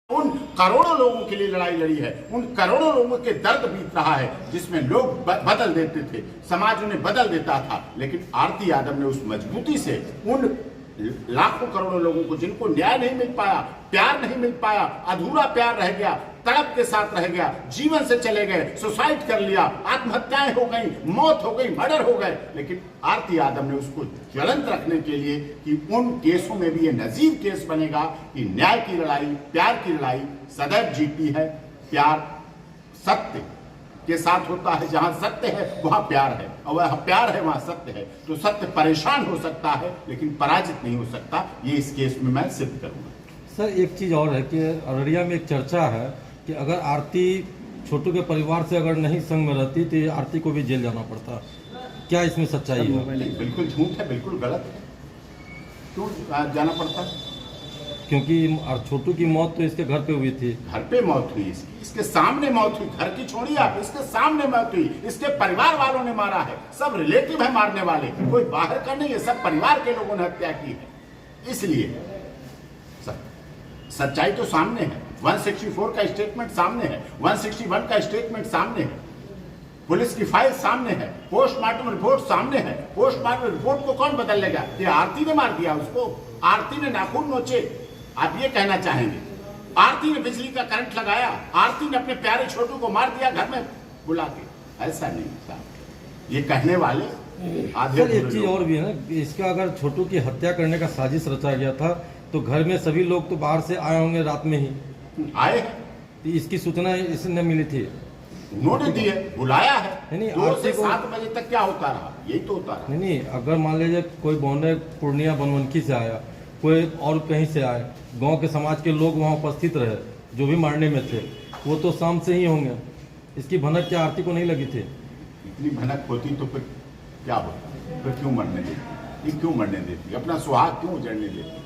उन करोड़ों लोगों के लिए लड़ाई लड़ी है, उन करोड़ों लोगों के दर्द बीत रहा है, जिसमें लोग बदल देते थे, समाज उन्हें बदल देता था। लेकिन आरती यादव ने उस मजबूती से उन लाखों करोड़ों लोगों को जिनको न्याय नहीं मिल पाया, प्यार नहीं मिल पाया, अधूरा प्यार रह गया, तड़प के साथ रह गया, जीवन से चले गए, सुसाइड कर लिया, आत्महत्याएं हो गई, मौत हो गई, मर्डर हो गए, लेकिन आरती यादव ने उसको ज्वलंत रखने के लिए कि उन केसों में भी ये नजीर केस बनेगा कि न्याय की लड़ाई, प्यार की लड़ाई सदैव जीती है। प्यार सत्य के साथ होता है, जहां सत्य है वहां प्यार है, और वह प्यार है वहां सत्य है। तो सत्य परेशान हो सकता है लेकिन पराजित नहीं हो सकता, ये इस केस में मैं सिद्ध करूंगा। सर एक चीज़ और है कि अररिया में एक चर्चा है कि अगर आरती छोटू के परिवार से अगर नहीं संग में रहती तो आरती को भी जेल जाना पड़ता। क्या इसमें सच्चाई है? बिल्कुल झूठ है, बिल्कुल गलत है। क्यों जाना पड़ता? क्योंकि छोटू की मौत तो इसके घर पे हुई थी। घर पे मौत हुई, इसके सामने मौत हुई, घर की छोड़िए आप, इसके सामने मौत हुई, इसके परिवार वालों ने मारा है। सब रिलेटिव है मारने वाले, कोई बाहर का नहीं है, सब परिवार के लोगों ने हत्या की है। इसलिए सच्चाई तो सामने है, 164 का स्टेटमेंट सामने है, 161 का स्टेटमेंट सामने है, पुलिस की फाइल सामने है, पोस्टमार्टम रिपोर्ट सामने है। पोस्टमार्टम रिपोर्ट को कौन बदल लेगा? ये आरती ने मार दिया उसको, आरती ने नाखून नोचे। आप ये कहना चाहेंगे आरती ने बिजली का करंट लगाया, आरती ने अपने प्यारे छोटू को मार दिया घर में बुला के? ऐसा नहीं था। ये कहने वाले आधे। सर एक चीज और भी है ना, इसका अगर छोटू की हत्या करने का साजिश रचा गया था तो घर में सभी लोग तो बाहर से आए होंगे, रात में ही आए हैं। इसकी सूचना इसने मिली थी, उन्होंने दी है, बुलाया है। नहीं 2 से 7 बजे तक क्या होता रहा? यही तो होता रहा। नहीं, अगर मान लीजिए कोई बौने पूर्णिया बनवनखी से आया, कोई और कहीं से आए, गांव के समाज के लोग वहां उपस्थित रहे, जो भी मारने में थे वो तो शाम से ही होंगे। इसकी भनक क्या आरती को नहीं लगी थी? इतनी भनक होती तो फिर क्या होता? फिर क्यों मरने देती? ये क्यों मरने देती? अपना सुहाग क्यों उजड़ने देती?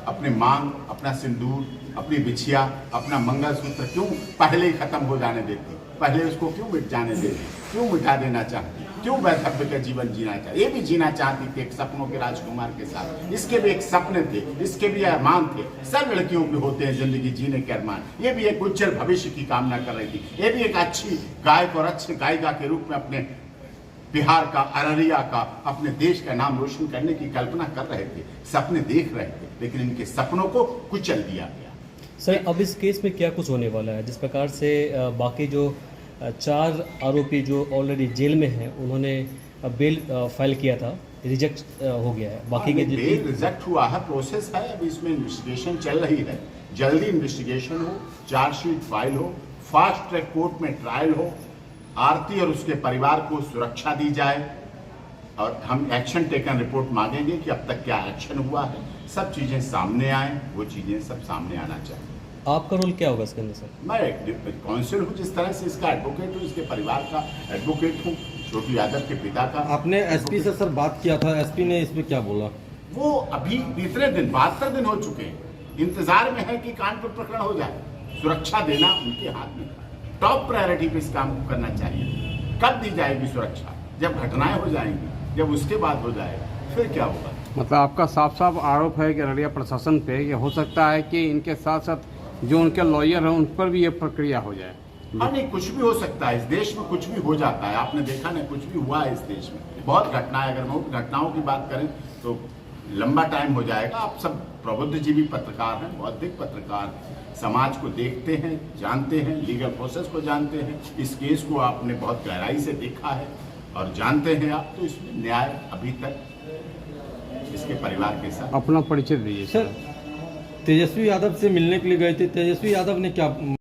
अपने मांग, अपना सिंदूर, अपनी बिछिया, अपना मंगलसूत्र क्यों पहले ही खत्म हो जाने देती? पहले उसको क्यों मिट जाने देती? क्यों मिटा देना चाहती? क्यों वैधव्य का जीवन जीना चाहती? ये भी जीना चाहती थी एक सपनों के राजकुमार के साथ। इसके भी एक सपने थे, इसके भी अरमान थे। सब लड़कियों के होते हैं जिंदगी जीने के अरमान। ये भी एक उज्जवल भविष्य की कामना कर रही थी। ये भी एक अच्छी गायक और अच्छे गायिका के रूप में अपने बिहार का, अररिया का, अपने देश का नाम रोशन करने की कल्पना कर रहे थे, सपने देख रहे थे, लेकिन इनके सपनों को कुचल दिया गया। सर अब इस केस में क्या कुछ होने वाला है? जिस प्रकार से बाकी जो 4 आरोपी जो ऑलरेडी जेल में हैं, उन्होंने बेल फाइल किया था, रिजेक्ट हो गया है। बाकी के बेल रिजेक्ट हुआ है, प्रोसेस है, अभी इसमें इन्वेस्टिगेशन चल रही है। जल्दी इन्वेस्टिगेशन हो, चार्जशीट फाइल हो, फास्ट ट्रैक कोर्ट में ट्रायल हो, आरती और उसके परिवार को सुरक्षा दी जाए, और हम एक्शन टेकन रिपोर्ट मांगेंगे कि अब तक क्या एक्शन हुआ है, सब चीजें सामने आए, वो चीजें सब सामने आना चाहिए। आपका रोल क्या होगा इसके अंदर सर? मैं एक काउंसिल हूँ, जिस तरह से इसका एडवोकेट हूँ, इसके परिवार का एडवोकेट हूँ, छोटू यादव के पिता का। आपने एसपी से सर बात किया था, एसपी ने इस पे क्या बोला? वो अभी इतने दिन 72 दिन हो चुके हैं, इंतजार में है कि कानपुर प्रकरण हो जाए। सुरक्षा देना उनके हाथ में, टॉप प्रायोरिटी पे इस काम को करना चाहिए। कब दी जाएगी सुरक्षा? जब घटनाएं हो जाएंगी, जब उसके बाद हो जाएगा, फिर क्या होगा? मतलब आपका साफ साफ आरोप है कि अररिया प्रशासन पे ये हो सकता है कि इनके साथ साथ जो उनके लॉयर हैं उन पर भी ये प्रक्रिया हो जाए। हाँ, नहीं, कुछ भी हो सकता है। इस देश में कुछ भी हो जाता है, आपने देखा ना, कुछ भी हुआ है इस देश में, बहुत घटनाएं। अगर हम घटनाओं की बात करें तो लंबा टाइम हो जाएगा। आप सब प्रबुद्धजीवी पत्रकार हैं, बौद्धिक पत्रकार, समाज को देखते हैं, जानते हैं, लीगल प्रोसेस को जानते हैं, इस केस को आपने बहुत गहराई से देखा है और जानते हैं आप। तो इसमें न्याय अभी तक इसके परिवार के साथ। अपना परिचय दीजिए सर। तेजस्वी यादव से मिलने के लिए गए थे, तेजस्वी यादव ने क्या